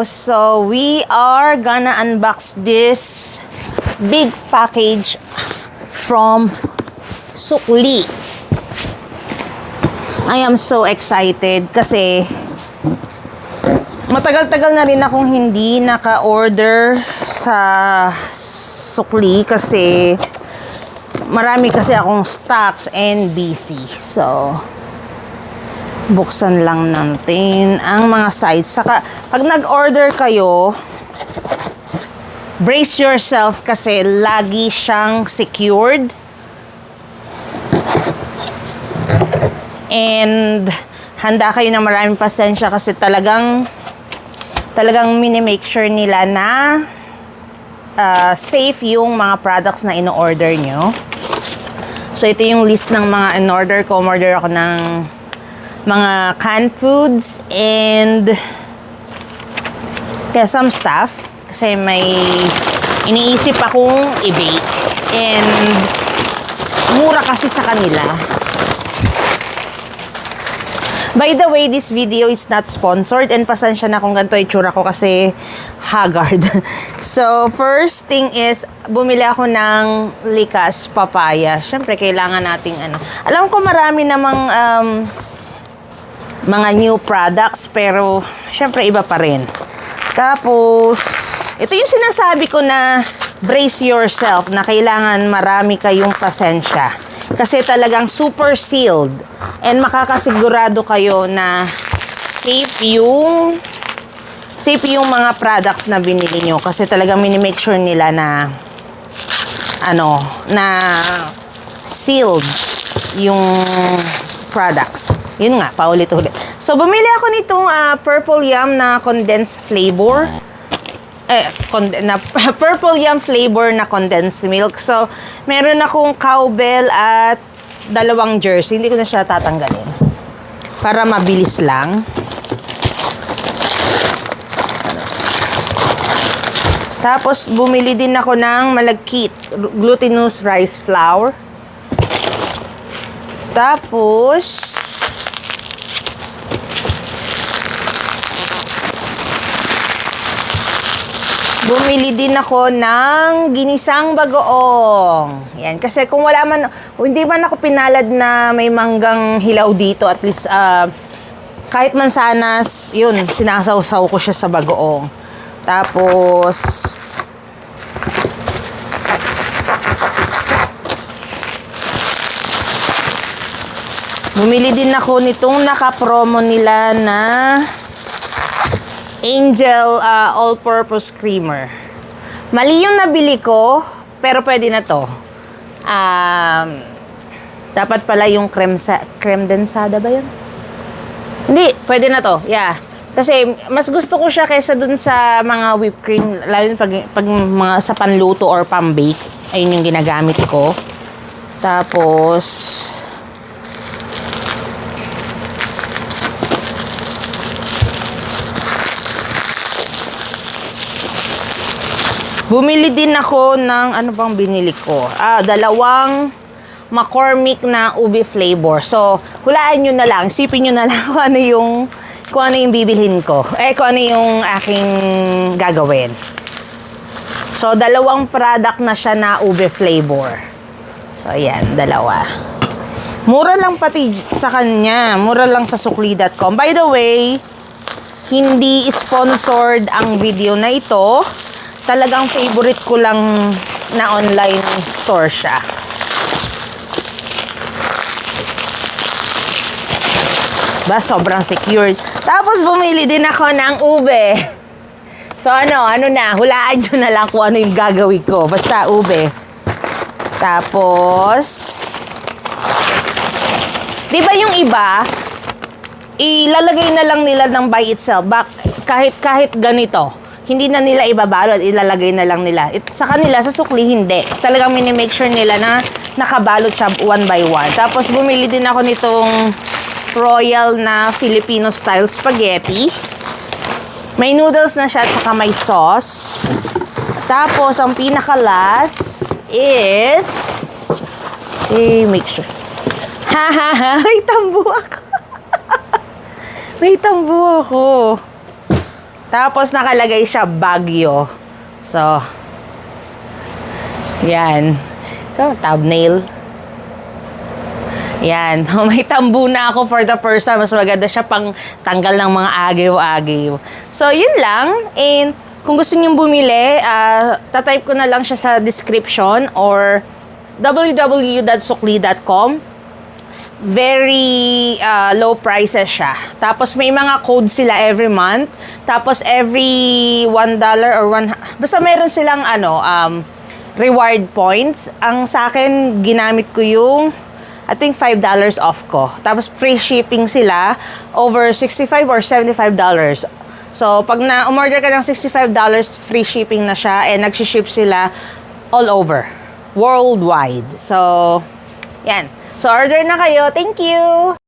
So we are gonna unbox this big package from Sukli. I am so excited kasi matagal-tagal na rin akong hindi naka-order sa Sukli kasi marami kasi akong stocks and busy. So buksan lang natin ang mga sides. Saka, pag nag-order kayo, brace yourself kasi lagi siyang secured. And, handa kayo na maraming pasensya kasi talagang mini-make sure nila na safe yung mga products na ino-order nyo. So, ito yung list ng mga in-order ko. Umorder ako ng mga canned foods and some stuff kasi may iniisip akong i-bake and mura kasi sa kanila. By the way, this video is not sponsored and pasensya na kung ganito itsura ko kasi haggard. So, first thing is, bumili ako ng likas papaya. Siyempre, kailangan nating Alam ko marami namang mga new products pero syempre iba pa rin. Tapos ito yung sinasabi ko na brace yourself na kailangan marami kayong pasensya kasi talagang super sealed and makakasigurado kayo na safe yung mga products na binili nyo kasi talagang mini-make sure nila na na sealed yung products. Yun nga, paulit-ulit. So, bumili ako nitong purple yam na condensed flavor. Purple yam flavor na condensed milk. So, meron akong cowbell at 2 jersey. Hindi ko na siya tatanggalin. Para mabilis lang. Tapos, bumili din ako ng malagkit. Glutinous rice flour. Tapos, bumili din ako ng ginisang bagoong. Yan. Kasi kung hindi man ako pinalad na may manggang hilaw dito, at least, kahit mansanas, yun, sinasawsaw ko siya sa bagoong. Tapos, bumili din ako nitong naka-promo nila na Angel all-purpose creamer. Mali yung nabili ko, pero pwede na to. Dapat pala yung creme densada ba yun? Hindi, pwede na to. Yeah. Kasi mas gusto ko siya kaysa dun sa mga whipped cream, lalo pag mga sa panluto or pambake. Ayun yung ginagamit ko. Tapos, bumili din ako ng, ano bang binili ko? 2 McCormick na ube flavor. So, hulaan nyo na lang. Isipin nyo na lang kung ano yung bibilhin ko. Kung ano yung aking gagawin. So, 2 product na siya na ube flavor. So, ayan, 2. Mura lang pati sa kanya. Mura lang sa sukli.com. By the way, hindi sponsored ang video na ito. Talagang favorite ko lang na online store siya. Sobrang secured. Tapos bumili din ako ng ube. So ano na, hulaan nyo na lang kung ano yung gagawin ko. Basta ube. Tapos, di ba yung iba, ilalagay na lang nila ng by itself. Kahit ganito. Hindi na nila ibabalot, ilalagay na lang nila. Sa kanila, sa sukli, hindi. Talagang mini-make sure nila na nakabalot siya 1 by 1. Tapos, bumili din ako nitong royal na Filipino style spaghetti. May noodles na siya, tsaka may sauce. Tapos, ang pinaka-last is... make sure. May tambo ako. May tambo ako. Tapos nakalagay siya Baguio. So, yan. Ito, thumbnail. Yan. May tambu na ako for the first time. Mas maganda siya pang tanggal ng mga agaw-agaw. So, yun lang. And kung gusto niyong bumili, tatype ko na lang siya sa description or www.sukli.com. Very low prices siya. Tapos may mga code sila every month. Tapos every $1 or basta meron silang reward points. Ang sa akin, ginamit ko yung I think $5 off ko. Tapos free shipping sila over $65 or $75. So, pag umorder ka ng $65, free shipping na siya and nag-ship sila all over. Worldwide. So, yan. So, order na kayo. Thank you!